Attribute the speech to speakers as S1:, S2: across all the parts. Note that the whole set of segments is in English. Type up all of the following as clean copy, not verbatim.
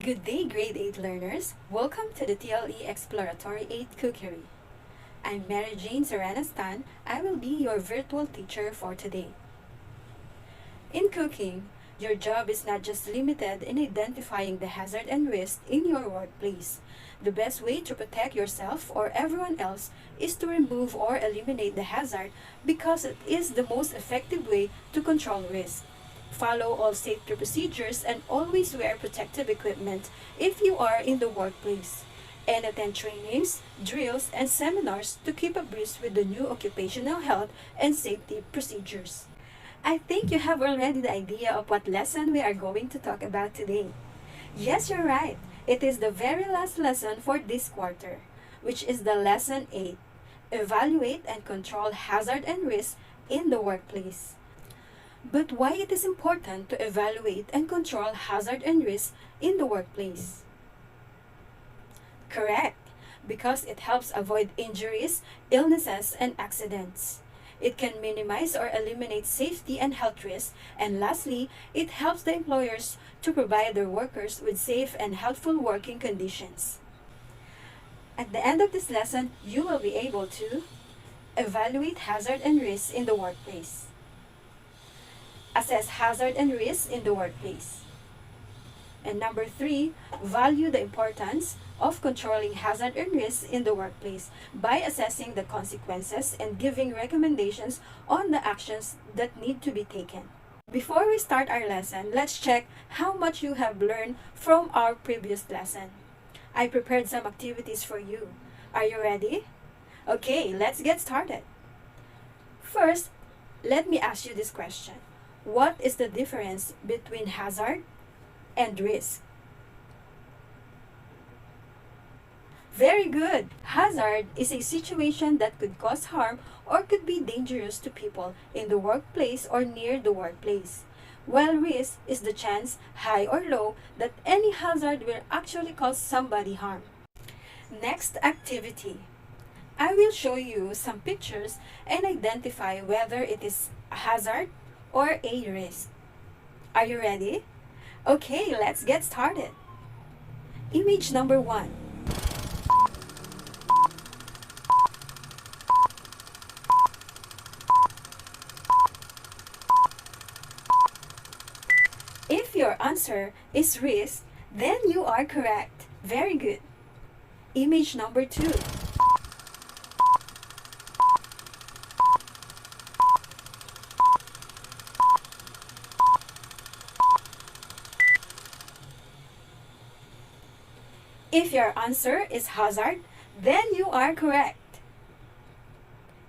S1: Good day, Grade 8 learners. Welcome to the TLE Exploratory 8 Cookery. I'm Mary Jane Serena Stan. I will be your virtual teacher for today. In cooking, your job is not just limited in identifying the hazard and risk in your workplace. The best way to protect yourself or everyone else is to remove or eliminate the hazard because it is the most effective way to control risk. Follow all safety procedures and always wear protective equipment if you are in the workplace. And attend trainings, drills, and seminars to keep abreast with the new occupational health and safety procedures. I think you have already the idea of what lesson we are going to talk about today. Yes, you're right. It is the very last lesson for this quarter, which is the lesson 8. Evaluate and control hazard and risk in the workplace. But why it is important to evaluate and control hazard and risk in the workplace? Correct, because it helps avoid injuries, illnesses, and accidents. It can minimize or eliminate safety and health risks. And lastly, it helps the employers to provide their workers with safe and healthful working conditions. At the end of this lesson, you will be able to evaluate hazard and risks in the workplace. Assess hazard and risks in the workplace. And number 3, value the importance of controlling hazard and risks in the workplace by assessing the consequences and giving recommendations on the actions that need to be taken. Before we start our lesson, let's check how much you have learned from our previous lesson. I prepared some activities for you. Are you ready? Okay, let's get started. First, let me ask you this question. What is the difference between hazard and risk? Very good! Hazard is a situation that could cause harm or could be dangerous to people in the workplace or near the workplace. While risk is the chance, high or low, that any hazard will actually cause somebody harm. Next activity. I will show you some pictures and identify whether it is a hazard or a risk. Are you ready? Okay, let's get started. Image number 1. If your answer is risk, then you are correct. Very good. Image number 2. If your answer is hazard, then you are correct.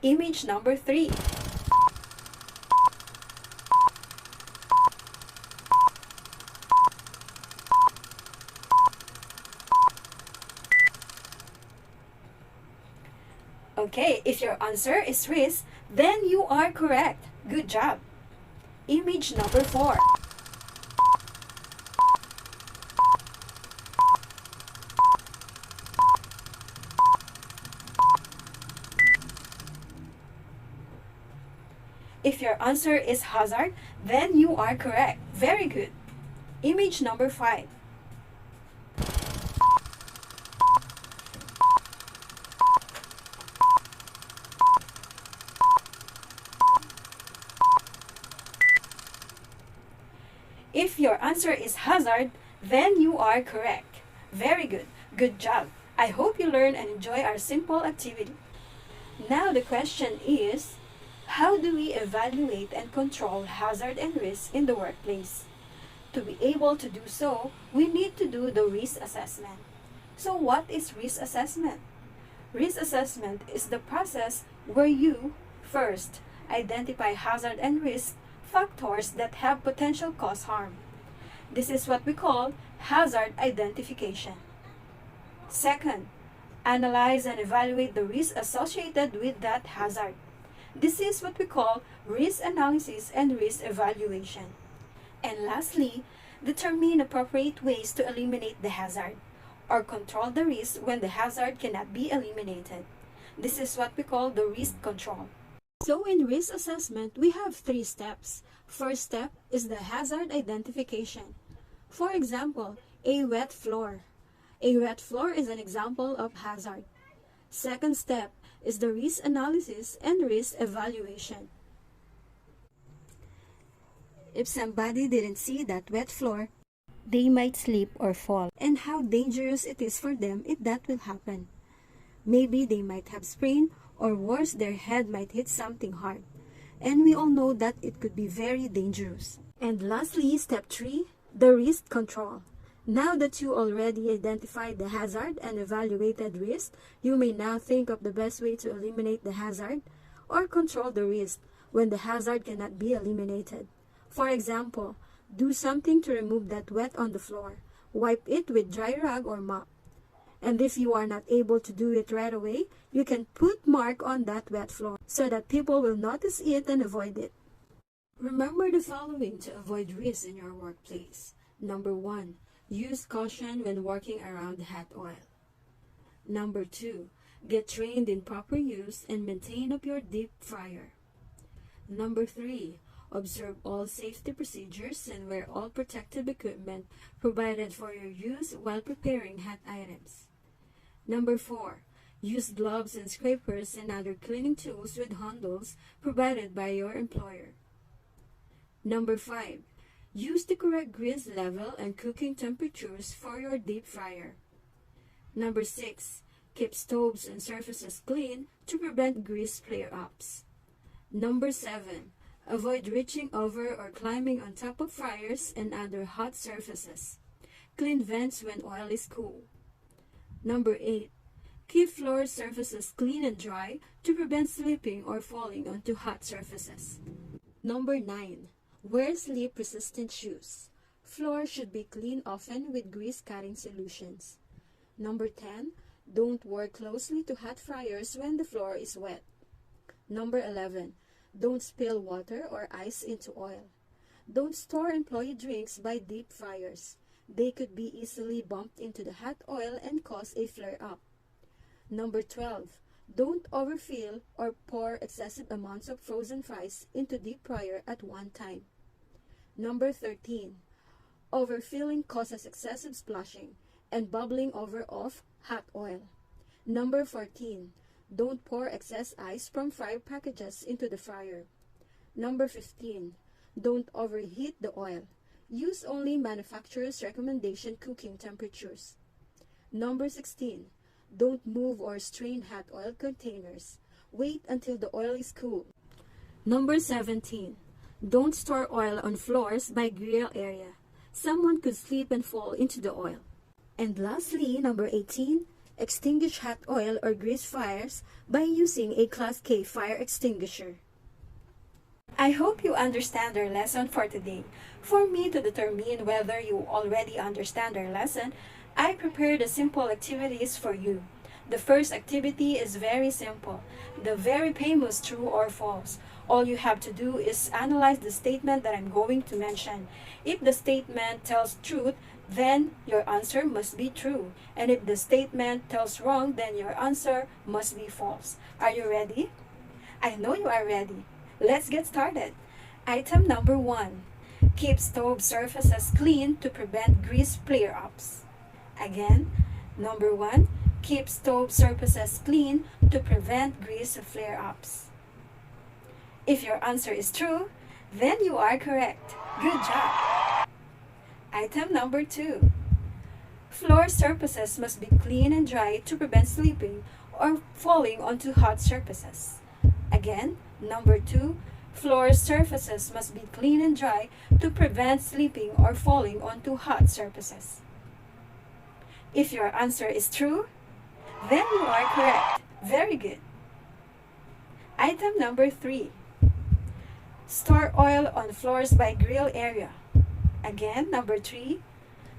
S1: Image number 3. Okay, if your answer is risk, then you are correct. Good job. Image number 4. If your answer is hazard, then you are correct. Very good. Image number 5. If your answer is hazard, then you are correct. Very good. Good job. I hope you learn and enjoy our simple activity. Now the question is, how do we evaluate and control hazard and risk in the workplace? To be able to do so, we need to do the risk assessment. So what is risk assessment? Risk assessment is the process where you, first, identify hazard and risk factors that have potential cause harm. This is what we call hazard identification. Second, analyze and evaluate the risk associated with that hazard. This is what we call risk analysis and risk evaluation. And lastly, determine appropriate ways to eliminate the hazard or control the risk when the hazard cannot be eliminated. This is what we call the risk control. So in risk assessment, we have 3 steps. First step is the hazard identification. For example, A wet floor. A wet floor is an example of hazard. Second step is the risk analysis and risk evaluation. If somebody didn't see that wet floor, they might slip or fall, and how dangerous it is for them if that will happen. Maybe they might have sprain, or worse, their head might hit something hard. And we all know that it could be very dangerous. And lastly, step 3, the risk control. Now that you already identified the hazard and evaluated risk, you may now think of the best way to eliminate the hazard or control the risk when the hazard cannot be eliminated. For example, do something to remove that wet on the floor. Wipe it with dry rag or mop. And if you are not able to do it right away, you can put mark on that wet floor so that people will notice it and avoid it. Remember the following to avoid risks in your workplace. Number 1, use caution when working around hot oil. Number 2, get trained in proper use and maintain of your deep fryer. Number 3, observe all safety procedures and wear all protective equipment provided for your use while preparing hot items. Number 4, use gloves and scrapers and other cleaning tools with handles provided by your employer. Number 5, use the correct grease level and cooking temperatures for your deep fryer. Number 6, keep stoves and surfaces clean to prevent grease flare-ups. Number 7, avoid reaching over or climbing on top of fryers and other hot surfaces. Clean vents when oil is cool. Number 8, keep floor surfaces clean and dry to prevent slipping or falling onto hot surfaces. Number 9, wear slip-resistant shoes. Floor should be cleaned often with grease-cutting solutions. Number 10, don't work closely to hot fryers when the floor is wet. Number 11, don't spill water or ice into oil. Don't store employee drinks by deep fryers. They could be easily bumped into the hot oil and cause a flare-up. Number 12, don't overfill or pour excessive amounts of frozen fries into deep fryer at one time. Number 13, overfilling causes excessive splashing and bubbling over of hot oil. Number 14, don't pour excess ice from fryer packages into the fryer. Number 15, don't overheat the oil. Use only manufacturer's recommendation cooking temperatures. Number 16, don't move or strain hot oil containers. Wait until the oil is cool. Number 17, don't store oil on floors by grill area. Someone could slip and fall into the oil. And lastly, number 18, extinguish hot oil or grease fires by using a Class K fire extinguisher. I hope you understand our lesson for today. For me to determine whether you already understand our lesson, I prepared the simple activities for you. The first activity is very simple, the very famous true or false. All you have to do is analyze the statement that I'm going to mention. If the statement tells truth, then your answer must be true. And if the statement tells wrong, then your answer must be false. Are you ready? I know you are ready. Let's get started. Item number 1. Keep stove surfaces clean to prevent grease flare-ups. Again, number 1. Keep stove surfaces clean to prevent grease flare-ups. If your answer is true, then you are correct. Good job. Item number 2. Floor surfaces must be clean and dry to prevent slipping or falling onto hot surfaces. Again, number 2. Floor surfaces must be clean and dry to prevent slipping or falling onto hot surfaces. If your answer is true, then you are correct. Very good. Item number 3. Store oil on floors by grill area. Again, number 3.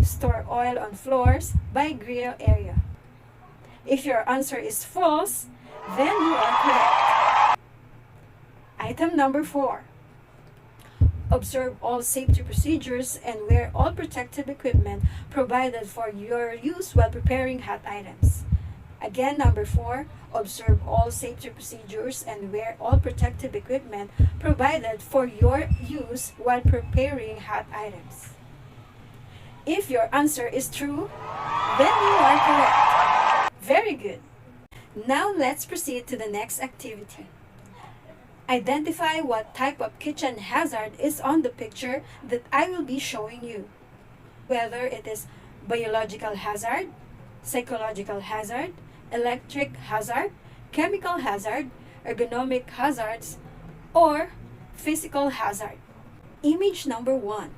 S1: Store oil on floors by grill area. If your answer is false, then you are correct. Item number 4. Observe all safety procedures and wear all protective equipment provided for your use while preparing hot items. Again, number 4, observe all safety procedures and wear all protective equipment provided for your use while preparing hot items. If your answer is true, then you are correct. Very good. Now let's proceed to the next activity. Identify what type of kitchen hazard is on the picture that I will be showing you. Whether it is biological hazard, psychological hazard, electric hazard, chemical hazard, ergonomic hazards, or physical hazard. Image number 1.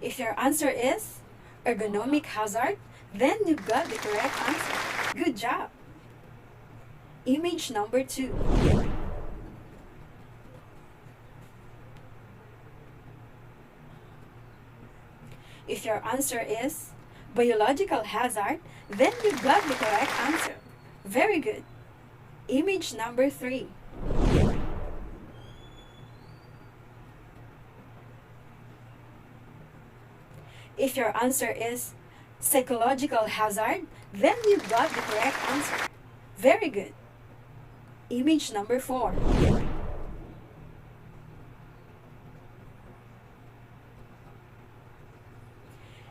S1: If your answer is ergonomic hazard, then you got the correct answer. Good job! Image number 2. If your answer is biological hazard, then you got the correct answer. Very good. Image number 3. If your answer is psychological hazard, then you got the correct answer. Very good. Image number 4.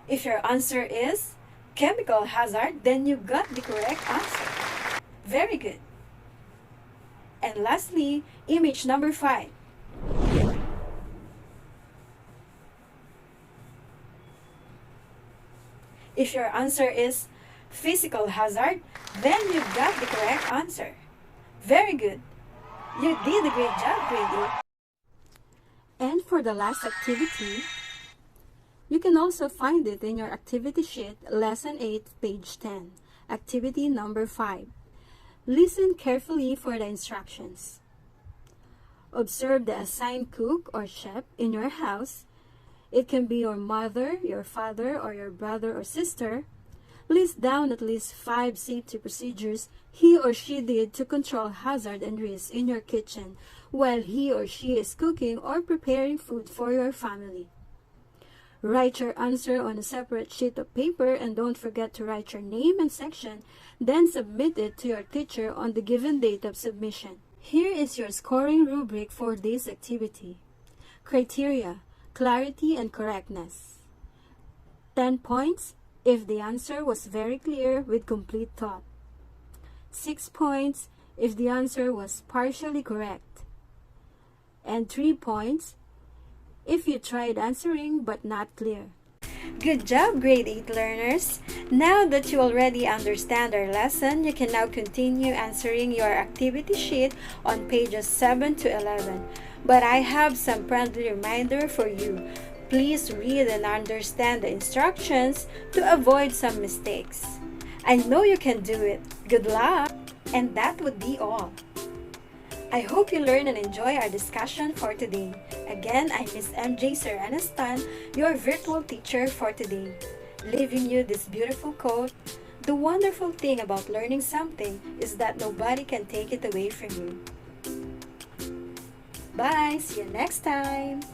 S1: If your answer is chemical hazard, then you got the correct answer. Very good. And lastly, image number 5. If your answer is physical hazard, then you got the correct answer. Very good. You did a great job, grade 8. And for the last activity, you can also find it in your activity sheet, Lesson 8, page 10, activity number 5. Listen carefully for the instructions. Observe the assigned cook or chef in your house. It can be your mother, your father, or your brother or sister. List down at least 5 safety procedures he or she did to control hazard and risk in your kitchen while he or she is cooking or preparing food for your family. Write your answer on a separate sheet of paper and don't forget to write your name and section, then submit it to your teacher on the given date of submission. Here is your scoring rubric for this activity. Criteria: clarity and correctness. 10 points if the answer was very clear with complete thought. 6 points if the answer was partially correct. And 3 points if you tried answering but not clear. Good job, grade 8 learners! Now that you already understand our lesson, you can now continue answering your activity sheet on pages 7 to 11. But I have some friendly reminder for you. Please read and understand the instructions to avoid some mistakes. I know you can do it. Good luck! And that would be all. I hope you learn and enjoy our discussion for today. Again, I'm Miss MJ Saranestan, your virtual teacher for today, leaving you this beautiful quote: "The wonderful thing about learning something is that nobody can take it away from you." Bye! See you next time!